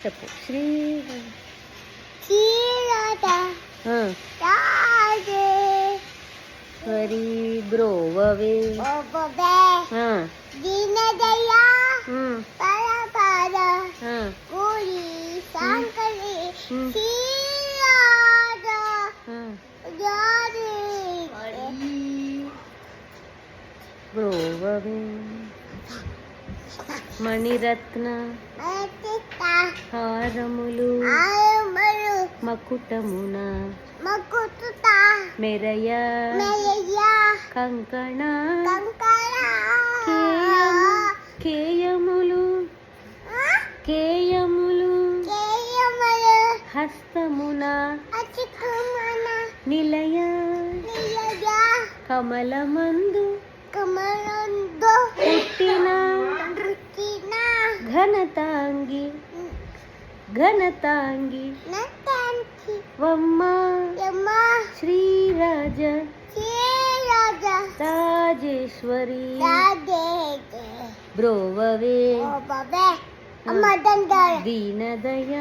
చెప్పు హరి బ్రోవవే బ్రోవవే మణిరత్న హారములు మకుటమున మెరయ కంకణ కేయములు హస్తమున నిలయ కమలమందు పుట్టిన ఘనతాంగి వమ్మ శ్రీరాజ రాజేశ్వరి బ్రోవవే దీనదయ